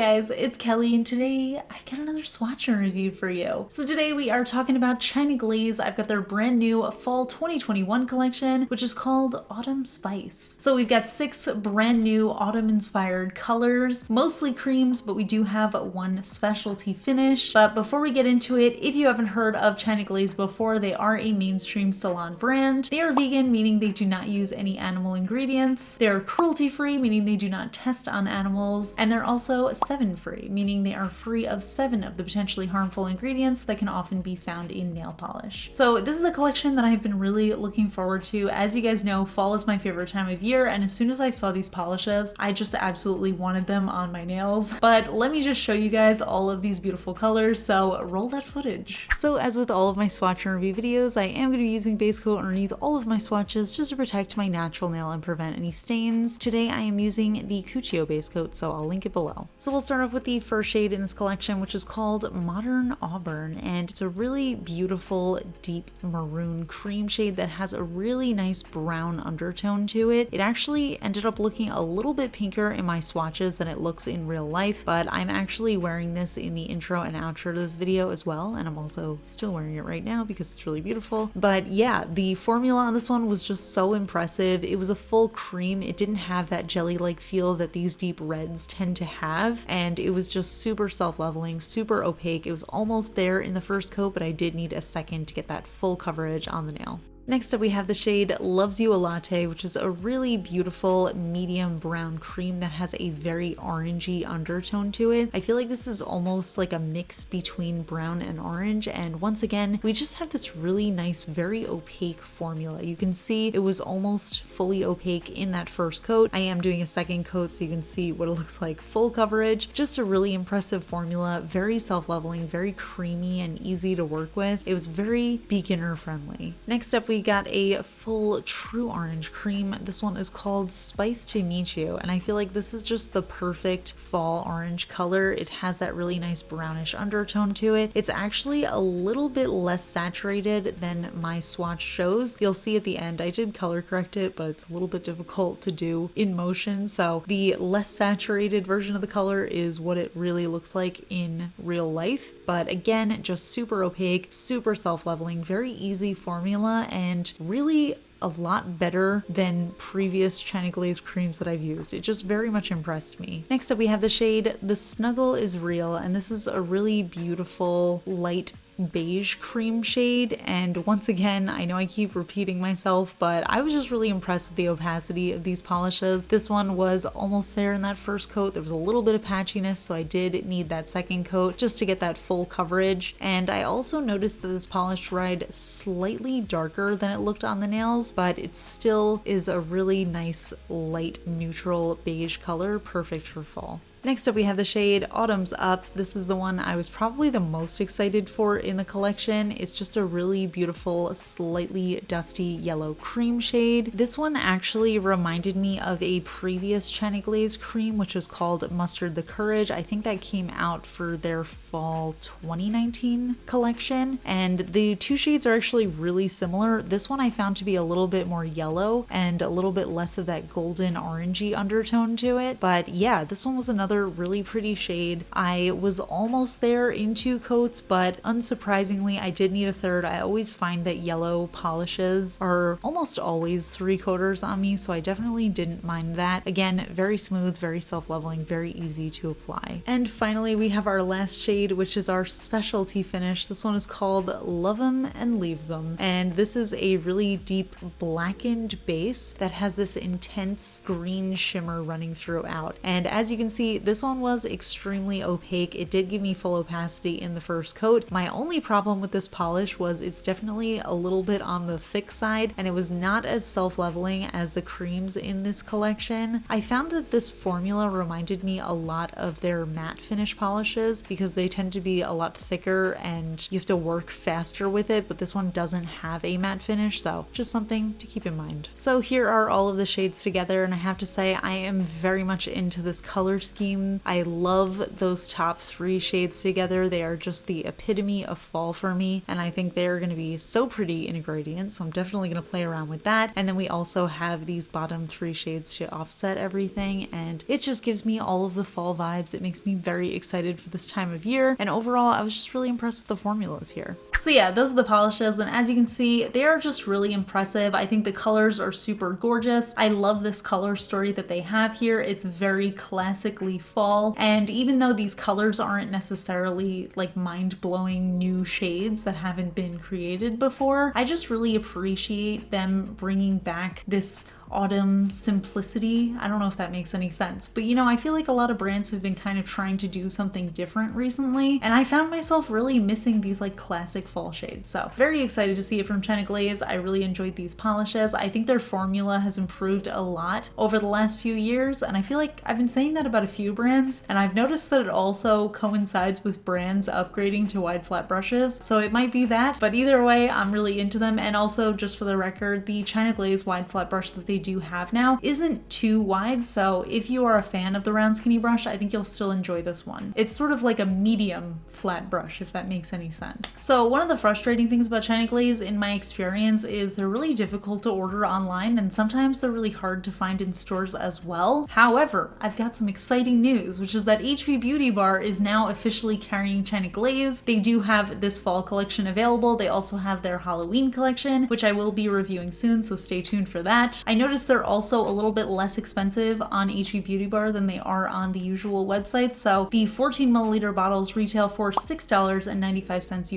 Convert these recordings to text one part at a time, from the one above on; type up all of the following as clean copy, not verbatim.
guys, it's Kelly and today I've got another swatch review for you. So today we are talking about China Glaze. I've got their brand new fall 2021 collection, which is called Autumn Spice. So we've got 6 brand new autumn inspired colors, mostly creams, but we do have one specialty finish. But before we get into it, if you haven't heard of China Glaze before, they are a mainstream salon brand. They are vegan, meaning they do not use any animal ingredients. They're cruelty free, meaning they do not test on animals. And they're also 7 free, meaning they are free of 7 of the potentially harmful ingredients that can often be found in nail polish. So this is a collection that I've been really looking forward to. As you guys know, fall is my favorite time of year, and as soon as I saw these polishes, I just absolutely wanted them on my nails. But let me just show you guys all of these beautiful colors, so roll that footage. So as with all of my swatch and review videos, I am going to be using base coat underneath all of my swatches just to protect my natural nail and prevent any stains. Today I am using the Cuccio base coat, so I'll link it below. So we'll start off with the first shade in this collection, which is called Modern Auburn, and it's a really beautiful deep maroon cream shade that has a really nice brown undertone to it. It actually ended up looking a little bit pinker in my swatches than it looks in real life, but I'm actually wearing this in the intro and outro to this video as well, and I'm also still wearing it right now because it's really beautiful. But yeah, the formula on this one was just so impressive. It was a full cream. It didn't have that jelly-like feel that these deep reds tend to have, and it was just super self-leveling, super opaque. It was almost there in the first coat, but I did need a second to get that full coverage on the nail. Next up we have the shade Loves You a Latte, which is a really beautiful medium brown cream that has a very orangey undertone to it. I feel like this is almost like a mix between brown and orange, and once again we just have this really nice, very opaque formula. You can see it was almost fully opaque in that first coat. I am doing a second coat so you can see what it looks like full coverage. Just a really impressive formula, very self-leveling, very creamy and easy to work with. It was very beginner friendly. Next up we got a full true orange cream. This one is called Spice to Meet You, and I feel like this is just the perfect fall orange color. It has that really nice brownish undertone to it. It's actually a little bit less saturated than my swatch shows. You'll see at the end I did color correct it, but it's a little bit difficult to do in motion, so the less saturated version of the color is what it really looks like in real life. But again, just super opaque, super self-leveling, very easy formula, and really a lot better than previous China Glaze creams that I've used. It just very much impressed me. Next up we have the shade The Snuggle is Real, and this is a really beautiful light beige cream shade, and once again I know I keep repeating myself, but I was just really impressed with the opacity of these polishes. This one was almost there in that first coat. There was a little bit of patchiness, so I did need that second coat just to get that full coverage. And I also noticed that this polish dried slightly darker than it looked on the nails, but it still is a really nice light neutral beige color, perfect for fall. Next up we have the shade Autumn's Up. This is the one I was probably the most excited for in the collection. It's just a really beautiful, slightly dusty yellow cream shade. This one actually reminded me of a previous China Glaze cream, which was called Mustard the Courage. I think that came out for their fall 2019 collection, and the two shades are actually really similar. This one I found to be a little bit more yellow and a little bit less of that golden orangey undertone to it. But yeah, this one was another really pretty shade. I was almost there in 2 coats, but unsurprisingly I did need a third. I always find that yellow polishes are almost always 3-coaters on me, so I definitely didn't mind that. Again, very smooth, very self-leveling, very easy to apply. And finally we have our last shade, which is our specialty finish. This one is called Love 'Em and Leaves 'Em, and this is a really deep blackened base that has this intense green shimmer running throughout. And as you can see, this one was extremely opaque. It did give me full opacity in the first coat. My only problem with this polish was it's definitely a little bit on the thick side, and it was not as self-leveling as the creams in this collection. I found that this formula reminded me a lot of their matte finish polishes because they tend to be a lot thicker and you have to work faster with it, but this one doesn't have a matte finish, so just something to keep in mind. So here are all of the shades together, and I have to say I am very much into this color scheme. cream. I love those top 3 shades together. They are just the epitome of fall for me, and I think they're going to be so pretty in a gradient, so I'm definitely going to play around with that. And then we also have these bottom 3 shades to offset everything, and it just gives me all of the fall vibes. It makes me very excited for this time of year, and overall I was just really impressed with the formulas here. So yeah, those are the polishes, and as you can see, they are just really impressive. I think the colors are super gorgeous. I love this color story that they have here. It's very classically fall, and even though these colors aren't necessarily like mind-blowing new shades that haven't been created before, I just really appreciate them bringing back this autumn simplicity. I don't know if that makes any sense, but you know, I feel like a lot of brands have been kind of trying to do something different recently, and I found myself really missing these like classic fall shades. So very excited to see it from China Glaze. I really enjoyed these polishes. I think their formula has improved a lot over the last few years, and I feel like I've been saying that about a few brands, and I've noticed that it also coincides with brands upgrading to wide flat brushes, so it might be that, but either way, I'm really into them. And also, just for the record, the China Glaze wide flat brush that they do have now isn't too wide, so if you are a fan of the round skinny brush, I think you'll still enjoy this one. It's sort of like a medium flat brush, if that makes any sense. So one of the frustrating things about China Glaze in my experience is they're really difficult to order online, and sometimes they're really hard to find in stores as well. However, I've got some exciting news, which is that HP Beauty Bar is now officially carrying China Glaze. They do have this fall collection available. They also have their Halloween collection, which I will be reviewing soon, so stay tuned for that. I noticed they're also a little bit less expensive on HP Beauty Bar than they are on the usual websites. So the 14 milliliter bottles retail for $6.95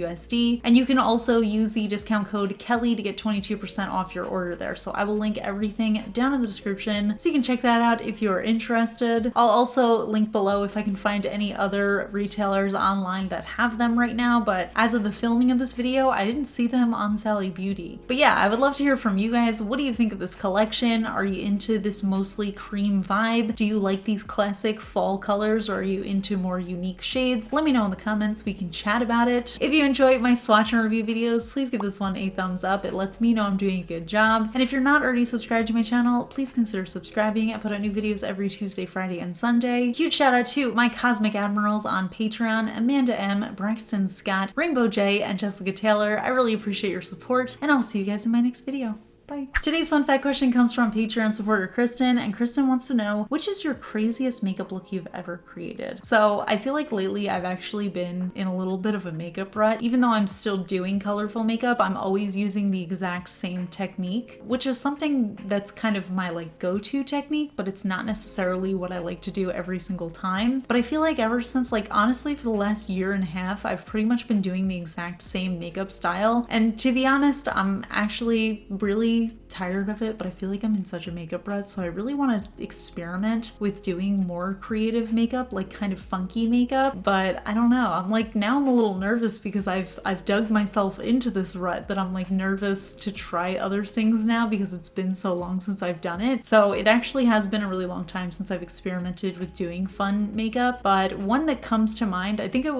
USD, and you can also use the discount code KELLI to get 22% off your order there. So I will link everything down in the description so you can check that out if you're interested. I'll also link below if I can find any other retailers online that have them right now, but as of the filming of this video, I didn't see them on Sally Beauty. But yeah, I would love to hear from you guys. What do you think of this collection? Are you into this mostly cream vibe? Do you like these classic fall colors, or are you into more unique shades? Let me know in the comments. We can chat about it. If you enjoy my swatch and review videos, please give this one a thumbs up. It lets me know I'm doing a good job. And if you're not already subscribed to my channel, please consider subscribing. I put out new videos every Tuesday, Friday, and Sunday. Huge shout out to my Cosmic Admirals on Patreon, Amanda M, Braxton Scott, Rainbow J, and Jessica Taylor. I really appreciate your support, and I'll see you guys in my next video. Bye. Today's fun fact question comes from Patreon supporter Kristen, and Kristen wants to know, which is your craziest makeup look you've ever created? So I feel like lately I've actually been in a little bit of a makeup rut. Even though I'm still doing colorful makeup, I'm always using the exact same technique, which is something that's kind of my like go-to technique, but it's not necessarily what I like to do every single time. But I feel like ever since, like honestly for the last year and a half, I've pretty much been doing the exact same makeup style. And to be honest, I'm actually really tired of it, but I feel like I'm in such a makeup rut, so I really want to experiment with doing more creative makeup, like kind of funky makeup. But I don't know, I'm like, now I'm a little nervous because I've dug myself into this rut that I'm like nervous to try other things now because it's been so long since I've done it. So it actually has been a really long time since I've experimented with doing fun makeup, but one that comes to mind, I think it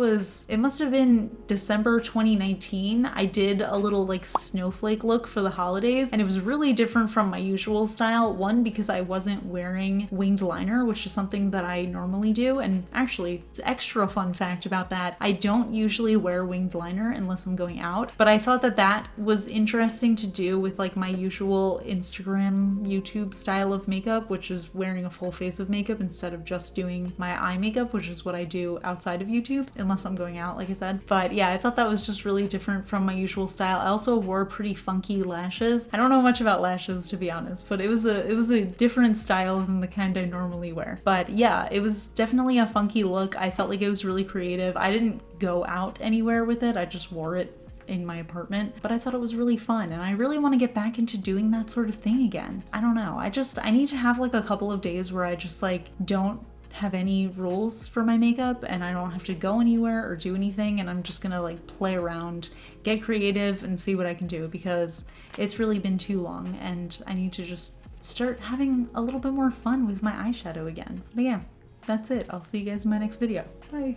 must have been December 2019. I did a little like snowflake look for the holidays, and it was really different from my usual style. One, because I wasn't wearing winged liner, which is something that I normally do, and actually, extra fun fact about that, I don't usually wear winged liner unless I'm going out, but I thought that that was interesting to do with like my usual Instagram, YouTube style of makeup, which is wearing a full face of makeup instead of just doing my eye makeup, which is what I do outside of YouTube, unless I'm going out, like I said. But yeah, I thought that was just really different from my usual style. I also wore pretty funky lashes. I don't know much about lashes, to be honest, but it was a different style than the kind I normally wear. But yeah, it was definitely a funky look. I felt like it was really creative. I didn't go out anywhere with it. I just wore it in my apartment, but I thought it was really fun, and I really want to get back into doing that sort of thing again. I don't know. I need to have like a couple of days where I just like don't have any rules for my makeup and I don't have to go anywhere or do anything, and I'm just gonna like play around, get creative, and see what I can do, because it's really been too long and I need to just start having a little bit more fun with my eyeshadow again. But yeah, that's it. I'll see you guys in my next video. Bye.